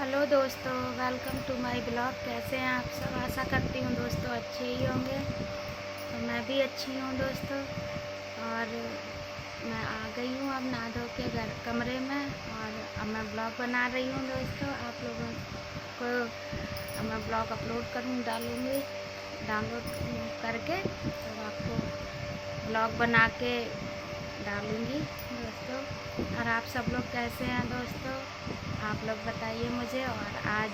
Hello दोस्तों, welcome to my blog. कैसे हैं आप सब? आशा करती हूँ दोस्तों अच्छे ही होंगे। तो मैं भी अच्छी हूँ दोस्तों। और मैं आ गई हूँ अब नहा धो के घर कमरे में, और अब मैं ब्लॉग बना रही हूँ दोस्तों। आप लोगों को अब मैं ब्लॉग अपलोड डालूँगी डाउनलोड करके, तो आपको ब्लॉग बना के डालूँगी दोस्तों। और आप सब लोग कैसे हैं दोस्तों? आप लोग बताइए मुझे। और आज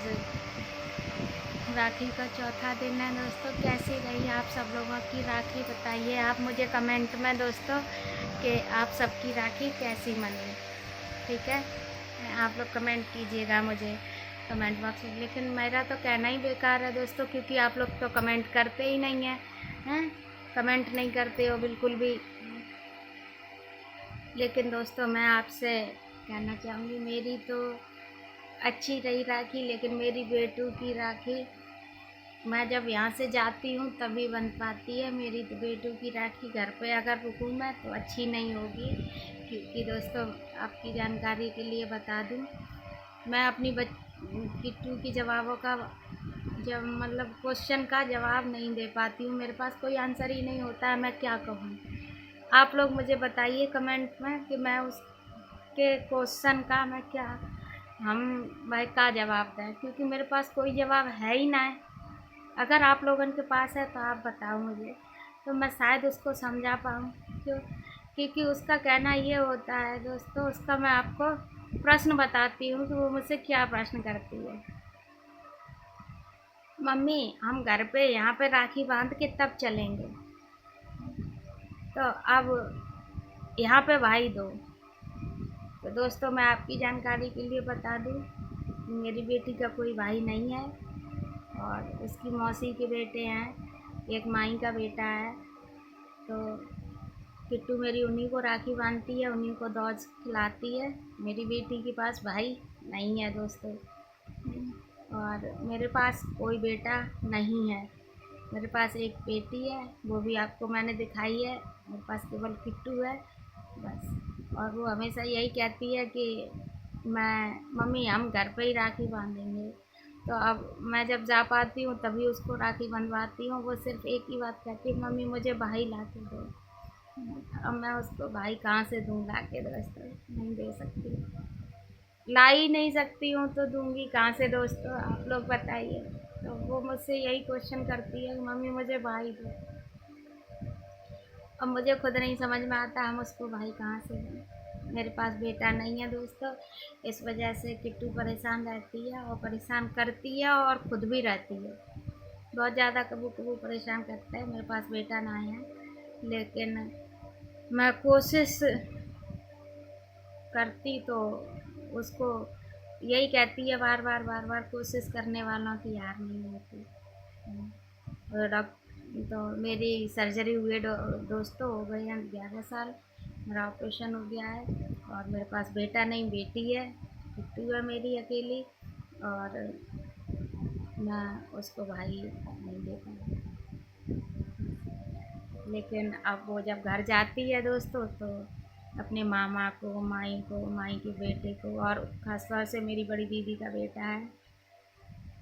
राखी का चौथा दिन है दोस्तों। कैसी रही आप सब लोगों की राखी? बताइए आप मुझे कमेंट में दोस्तों कि आप सबकी राखी कैसी मनी। ठीक है, आप लोग कमेंट कीजिएगा मुझे कमेंट बॉक्स में। लेकिन मेरा तो कहना ही बेकार है दोस्तों, क्योंकि आप लोग तो कमेंट करते ही नहीं हैं। कमेंट नहीं करते हो बिल्कुल भी। लेकिन दोस्तों मैं आपसे कहना चाहूँगी, मेरी तो अच्छी रही राखी, लेकिन मेरी बेटू की राखी मैं जब यहाँ से जाती हूँ तभी बन पाती है। मेरी तो बेटू की राखी घर पे अगर रुकूँ मैं तो अच्छी नहीं होगी। क्योंकि दोस्तों आपकी जानकारी के लिए बता दूँ, मैं अपनी किट्टू की जवाबों का जब मतलब क्वेश्चन का जवाब नहीं दे पाती हूँ। मेरे पास कोई आंसर ही नहीं होता है, मैं क्या कहूँ। आप लोग मुझे बताइए कमेंट में कि मैं उसके क्वेश्चन का मैं क्या हम भाई का जवाब दें, क्योंकि मेरे पास कोई जवाब है ही ना है। अगर आप लोगों के पास है तो आप बताओ मुझे, तो मैं शायद उसको समझा पाऊँ। क्योंकि उसका कहना ये होता है दोस्तों, उसका मैं आपको प्रश्न बताती हूँ कि वो मुझसे क्या प्रश्न करती है। मम्मी, हम घर पे यहाँ पे राखी बांध के तब चलेंगे, तो अब यहाँ पे भाई दो। तो दोस्तों मैं आपकी जानकारी के लिए बता दूँ, मेरी बेटी का कोई भाई नहीं है, और उसकी मौसी के बेटे हैं, एक माई का बेटा है। तो किट्टू मेरी उन्हीं को राखी बांधती है, उन्हीं को दौज खिलाती है। मेरी बेटी के पास भाई नहीं है दोस्तों, और मेरे पास कोई बेटा नहीं है। मेरे पास एक बेटी है, वो भी आपको मैंने दिखाई है। मेरे पास केवल किट्टू है बस। और वो हमेशा यही कहती है कि मम्मी हम घर पे ही राखी बांधेंगे। तो अब मैं जब जा पाती हूँ तभी उसको राखी बंधवाती हूँ। वो सिर्फ एक ही बात कहती है, मम्मी मुझे भाई ला के दो। अब मैं उसको भाई कहाँ से दूँ ला के? दोस्तों नहीं दे सकती, ला ही नहीं सकती हूँ, तो दूंगी कहाँ से दोस्तों? आप लोग बताइए। तो वो मुझसे यही क्वेश्चन करती है कि मम्मी मुझे भाई दो। अब मुझे खुद नहीं समझ में आता हम उसको भाई कहाँ से दें। मेरे पास बेटा नहीं है दोस्तों, इस वजह से किट्टू परेशान रहती है और परेशान करती है, और खुद भी रहती है बहुत ज़्यादा। कबू कबू परेशान करता है। मेरे पास बेटा ना है, लेकिन मैं कोशिश करती तो उसको यही कहती है बार बार बार बार, कोशिश करने वालों की हार नहीं होती। तो मेरी सर्जरी हुए दोस्तों हो गए हैं 11 साल। मेरा ऑपरेशन हो गया है, और मेरे पास बेटा नहीं बेटी है, बिट्टू है मेरी अकेली। और मैं उसको भाई नहीं दे पाई। लेकिन अब वो जब घर जाती है दोस्तों, तो अपने मामा को, माई के बेटे को, और खासतौर से मेरी बड़ी दीदी का बेटा है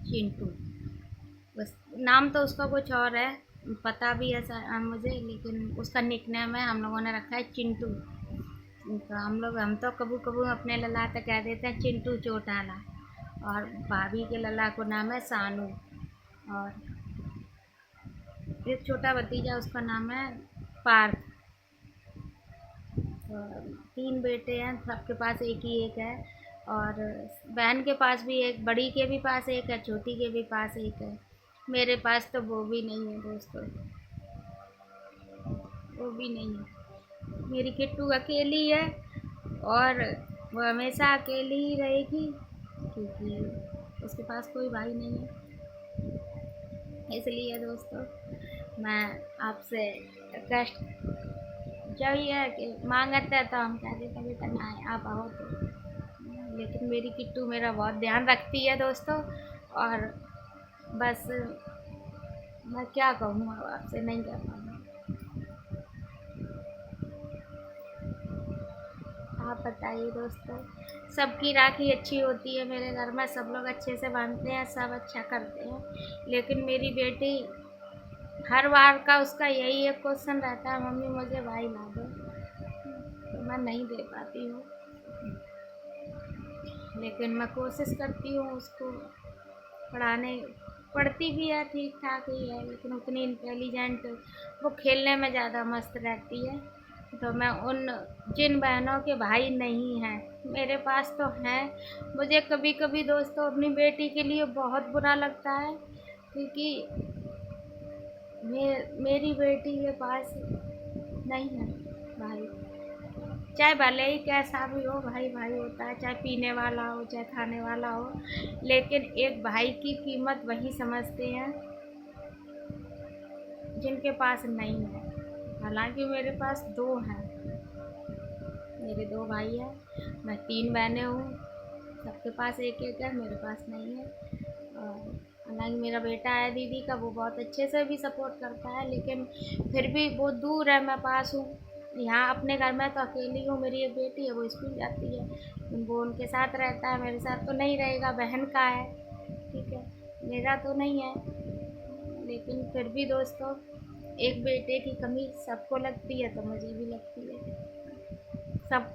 चिंटू। बस नाम तो उसका कुछ और है, पता भी है मुझे, लेकिन उसका निकनेम है हम लोगों ने रखा है चिंटू। तो हम तो कबू कबू अपने लला तक कह देते हैं चिंटू चोटाला। और भाभी के लला को नाम है सानू। और एक छोटा भतीजा, उसका नाम है पार्थ। तो 3 बेटे हैं, सबके पास एक ही एक है। और बहन के पास भी एक, बड़ी के भी पास एक है, छोटी के भी पास एक है। मेरे पास तो वो भी नहीं है दोस्तों, वो भी नहीं है। मेरी किट्टू अकेली है, और वो हमेशा अकेली ही रहेगी, क्योंकि उसके पास कोई भाई नहीं है। इसलिए दोस्तों मैं आपसे रिक्वेस्ट यही है कि मांगते हैं तो हम कह देते हैं बेटा ना है, आप आओ तो। लेकिन मेरी किट्टू मेरा बहुत ध्यान रखती है दोस्तों। और बस मैं क्या कहूँ, अब आपसे नहीं कह पाऊँगी। आप बताइए दोस्तों। सबकी राखी अच्छी होती है मेरे घर में, सब लोग अच्छे से बांधते हैं, सब अच्छा करते हैं, लेकिन मेरी बेटी हर बार का उसका यही एक क्वेश्चन रहता है, मम्मी मुझे भाई ला दो, तो मैं नहीं दे पाती हूँ। लेकिन मैं कोशिश करती हूँ उसको पढ़ाने, पढ़ती भी है ठीक ठाक ही है, लेकिन उतनी इंटेलिजेंट, वो खेलने में ज़्यादा मस्त रहती है। तो मैं उन जिन बहनों के भाई नहीं हैं, मेरे पास तो हैं, मुझे कभी कभी दोस्तों अपनी बेटी के लिए बहुत बुरा लगता है, क्योंकि मेरी बेटी के पास नहीं है भाई। चाहे भले ही कैसा भी हो, भाई भाई होता है, चाहे पीने वाला हो चाहे खाने वाला हो, लेकिन एक भाई की कीमत वही समझते हैं जिनके पास नहीं है। हालांकि मेरे पास दो हैं, मेरे दो भाई हैं, मैं तीन बहनें हूँ, सबके पास एक एक है, मेरे पास नहीं है। और हालांकि मेरा बेटा है दीदी का, वो बहुत अच्छे से भी सपोर्ट करता है, लेकिन फिर भी वो दूर है, मैं पास हूँ। यहाँ अपने घर में तो अकेली हूँ, मेरी एक बेटी है वो स्कूल जाती है, वो उनके साथ रहता है, मेरे साथ तो नहीं रहेगा, बहन का है, ठीक है, मेरा तो नहीं है। लेकिन फिर भी दोस्तों एक बेटे की कमी सबको लगती है, तो मुझे भी लगती है। सब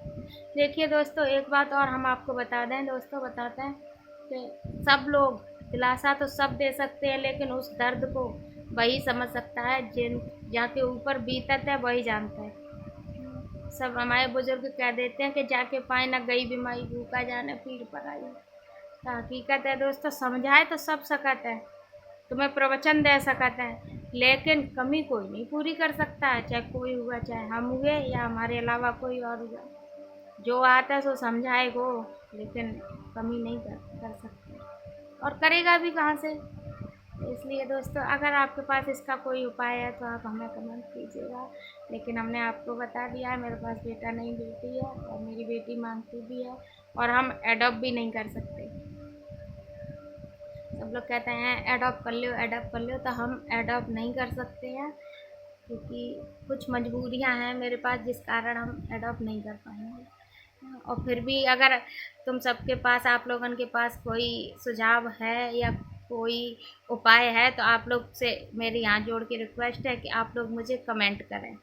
देखिए दोस्तों, एक बात और हम आपको बता दें दोस्तों, बताते हैं कि सब लोग दिलासा तो सब दे सकते हैं, लेकिन उस दर्द को वही समझ सकता है जिन जाके ऊपर बीतत है, वही जानता है। सब हमारे बुजुर्ग कह देते हैं कि जाके पाए ना गई बीमारी, भूखा जाने पीड़ पर आई। तो हकीकत है दोस्तों, समझाए तो सब सकत है, तुम्हें प्रवचन दे सकत है, लेकिन कमी कोई नहीं पूरी कर सकता है, चाहे कोई हुआ, चाहे हम हुए या हमारे अलावा कोई और हुआ। जो आता है सो समझाएगो, लेकिन कमी नहीं कर सकते, और करेगा भी कहाँ से। इसलिए दोस्तों अगर आपके पास इसका कोई उपाय है तो आप हमें कमेंट कीजिएगा। लेकिन हमने आपको बता दिया है, मेरे पास बेटा नहीं बेटी है, और मेरी बेटी मांगती भी है, और हम एडॉप्ट भी नहीं कर सकते। सब लोग कहते हैं एडॉप्ट कर लो एडॉप्ट कर लो, तो हम एडॉप्ट नहीं कर सकते हैं, क्योंकि कुछ मजबूरियां हैं मेरे पास जिस कारण हम एडॉप्ट नहीं कर पाएंगे। और फिर भी अगर तुम सबके पास, आप लोगों के पास कोई सुझाव है या कोई उपाय है, तो आप लोग से मेरी हाथ जोड़ के रिक्वेस्ट है कि आप लोग मुझे कमेंट करें,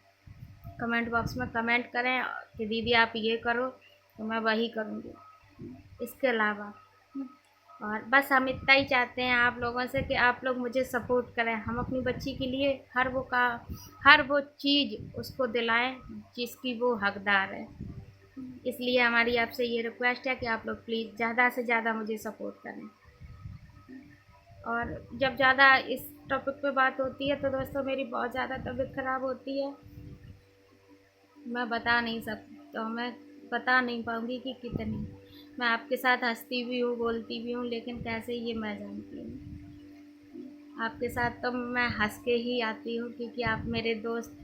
कमेंट बॉक्स में कमेंट करें कि दीदी आप ये करो, तो मैं वही करूँगी। इसके अलावा और बस हम इतना ही चाहते हैं आप लोगों से कि आप लोग मुझे सपोर्ट करें, हम अपनी बच्ची के लिए हर वो चीज़ उसको दिलाएं जिसकी वो हकदार है। इसलिए हमारी आपसे ये रिक्वेस्ट है कि आप लोग प्लीज़ ज़्यादा से ज़्यादा मुझे सपोर्ट करें। और जब ज़्यादा इस टॉपिक पे बात होती है तो दोस्तों मेरी बहुत ज़्यादा तबीयत ख़राब होती है, मैं बता नहीं सकती, तो मैं बता नहीं पाऊँगी कि कितनी। मैं आपके साथ हंसती भी हूँ, बोलती भी हूँ, लेकिन कैसे ये मैं जानती हूँ। आपके साथ तो मैं हंस के ही आती हूँ, क्योंकि आप मेरे दोस्त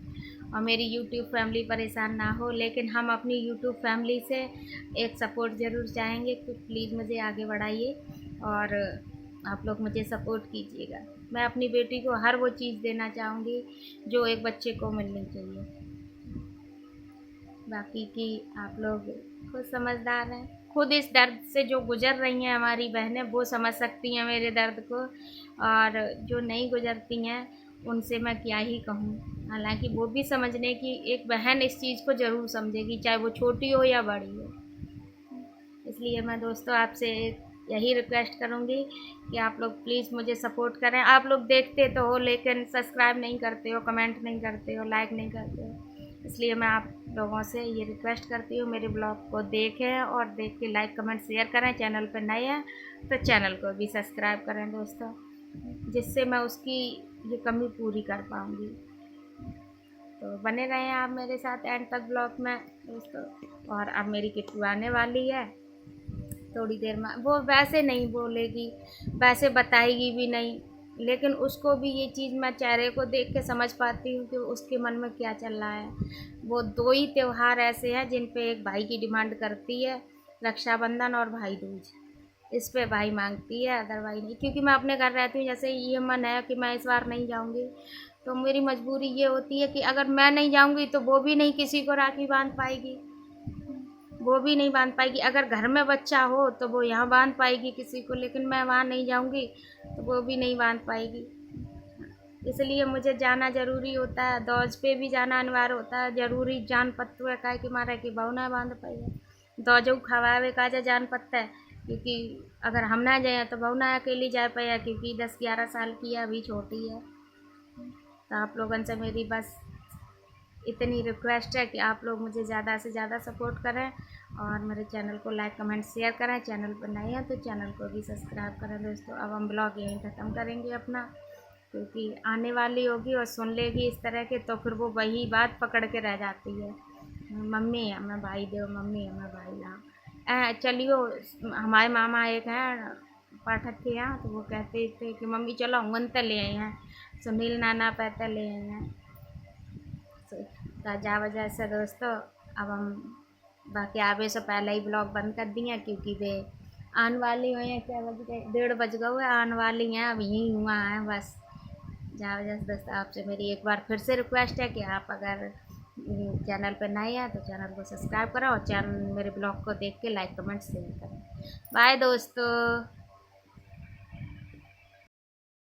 और मेरी यूट्यूब फैमिली परेशान ना हो, लेकिन हम अपनी यूट्यूब फैमिली से एक सपोर्ट ज़रूर चाहेंगे कि प्लीज़ मुझे आगे बढ़ाइए और आप लोग मुझे सपोर्ट कीजिएगा। मैं अपनी बेटी को हर वो चीज़ देना चाहूँगी जो एक बच्चे को मिलनी चाहिए। बाकी की आप लोग खुद समझदार हैं, खुद इस दर्द से जो गुज़र रही हैं हमारी बहनें, वो समझ सकती हैं मेरे दर्द को, और जो नहीं गुज़रती हैं उनसे मैं क्या ही कहूँ। हालांकि वो भी समझने की, एक बहन इस चीज़ को ज़रूर समझेगी, चाहे वो छोटी हो या बड़ी हो। इसलिए मैं दोस्तों आपसे यही रिक्वेस्ट करूँगी कि आप लोग प्लीज़ मुझे सपोर्ट करें। आप लोग देखते तो हो, लेकिन सब्सक्राइब नहीं करते हो, कमेंट नहीं करते हो, लाइक नहीं करते हो। इसलिए मैं आप लोगों से ये रिक्वेस्ट करती हूँ, मेरे ब्लॉग को देखें और देख के लाइक कमेंट शेयर करें। चैनल पर नए हैं तो चैनल को भी सब्सक्राइब करें दोस्तों, जिससे मैं उसकी ये कमी पूरी कर पाऊँगी। तो बने रहें आप मेरे साथ एंड तक ब्लॉग में दोस्तों। और अब मेरी किट्टू आने वाली है थोड़ी देर में, वो वैसे नहीं बोलेगी, वैसे बताएगी भी नहीं, लेकिन उसको भी ये चीज़ मैं चेहरे को देख के समझ पाती हूँ कि उसके मन में क्या चल रहा है। वो दो ही त्यौहार ऐसे हैं जिन पे एक भाई की डिमांड करती है, रक्षाबंधन और भाई दूज, इस पे भाई मांगती है, अदरवाइज नहीं। क्योंकि मैं अपने घर रहती हूँ, जैसे ये मन है कि मैं इस बार नहीं जाऊँगी, तो मेरी मजबूरी ये होती है कि अगर मैं नहीं जाऊँगी तो वो भी नहीं किसी को राखी बांध पाएगी, वो भी नहीं बांध पाएगी। अगर घर में बच्चा हो तो वो यहाँ बांध पाएगी किसी को, लेकिन मैं वहाँ नहीं जाऊँगी तो वो भी नहीं बांध पाएगी। इसलिए मुझे जाना ज़रूरी होता है, दौज पे भी जाना अनिवार्य होता है, ज़रूरी जान पत्तू है काहे कि मारे कि बहु ना बांध पाई है। दौजऊ खवावे काजा जान पत्ता है, क्योंकि अगर हम ना जाए तो बहु ना अकेली जा पाया, क्योंकि 10-11 साल की है, अभी छोटी है। तो आप लोगों से मेरी बस इतनी रिक्वेस्ट है कि आप लोग मुझे ज़्यादा से ज़्यादा सपोर्ट करें और मेरे चैनल को लाइक कमेंट शेयर करें। चैनल पर नए हैं तो चैनल को भी सब्सक्राइब करें दोस्तों। अब हम ब्लॉग यहीं ख़त्म करेंगे अपना, क्योंकि आने वाली होगी और सुन लेगी इस तरह के तो फिर वो वही बात पकड़ के रह जाती है, मम्मी हमें भाई दो, मम्मी हमें भाई लाओ। चलियो, हमारे मामा एक हैं पाठक के यहाँ, तो वो कहते थे कि मम्मी चलो अंगन तक ले आए हैं, सुनील नाना पैते ले आए हैं। तो जा वजह से दोस्तों अब हम बाकी आवे से पहले ही ब्लॉग बंद कर दिए, क्योंकि वे आने वाली हुई हैं, क्या बज गए, 1:30 बज गए, आने वाली हैं, अब यहीं हुआ है बस। जहाँ वजह से दोस्तों आपसे मेरी एक बार फिर से रिक्वेस्ट है कि आप अगर चैनल पर नए हैं तो चैनल को सब्सक्राइब करें और चैनल मेरे ब्लॉग को देख के लाइक कमेंट शेयर करें। बाय दोस्तों।